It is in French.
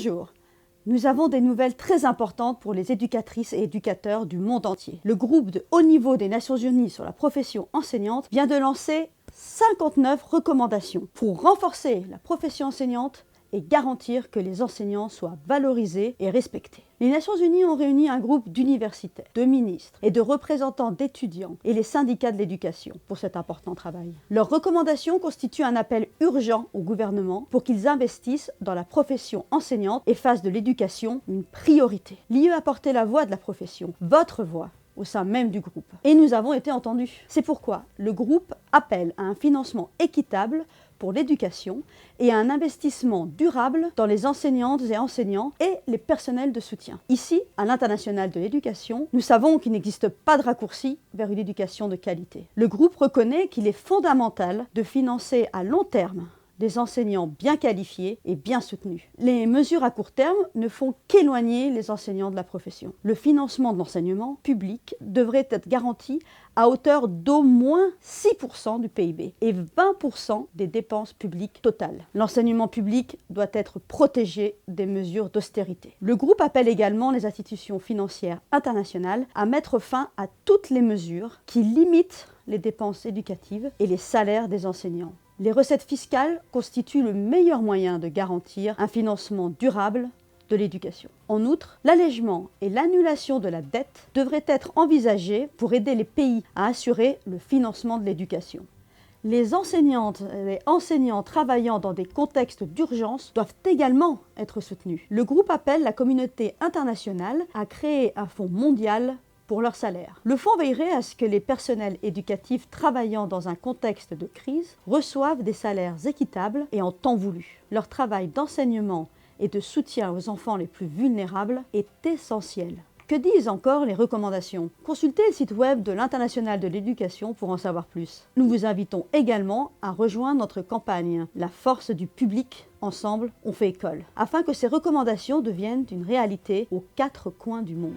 Bonjour, nous avons des nouvelles très importantes pour les éducatrices et éducateurs du monde entier. Le groupe de haut niveau des Nations Unies sur la profession enseignante vient de lancer 59 recommandations pour renforcer la profession enseignante et garantir que les enseignants soient valorisés et respectés. Les Nations Unies ont réuni un groupe d'universitaires, de ministres et de représentants d'étudiants et les syndicats de l'éducation pour cet important travail. Leurs recommandations constituent un appel urgent au gouvernement pour qu'ils investissent dans la profession enseignante et fassent de l'éducation une priorité. L'IE a porté la voix de la profession, votre voix, au sein même du groupe. Et nous avons été entendus. C'est pourquoi le groupe appelle à un financement équitable pour l'éducation et à un investissement durable dans les enseignantes et enseignants et les personnels de soutien. Ici, à l'international de l'éducation, nous savons qu'il n'existe pas de raccourci vers une éducation de qualité. Le groupe reconnaît qu'il est fondamental de financer à long terme des enseignants bien qualifiés et bien soutenus. Les mesures à court terme ne font qu'éloigner les enseignants de la profession. Le financement de l'enseignement public devrait être garanti à hauteur d'au moins 6% du PIB et 20% des dépenses publiques totales. L'enseignement public doit être protégé des mesures d'austérité. Le groupe appelle également les institutions financières internationales à mettre fin à toutes les mesures qui limitent les dépenses éducatives et les salaires des enseignants. Les recettes fiscales constituent le meilleur moyen de garantir un financement durable de l'éducation. En outre, l'allègement et l'annulation de la dette devraient être envisagés pour aider les pays à assurer le financement de l'éducation. Les enseignantes et les enseignants travaillant dans des contextes d'urgence doivent également être soutenus. Le groupe appelle la communauté internationale à créer un fonds mondial pour leur salaire. Le fonds veillerait à ce que les personnels éducatifs travaillant dans un contexte de crise reçoivent des salaires équitables et en temps voulu. Leur travail d'enseignement et de soutien aux enfants les plus vulnérables est essentiel. Que disent encore les recommandations? Consultez le site web de l'International de l'éducation pour en savoir plus. Nous vous invitons également à rejoindre notre campagne « La force du public, ensemble, on fait école » afin que ces recommandations deviennent une réalité aux 4 coins du monde.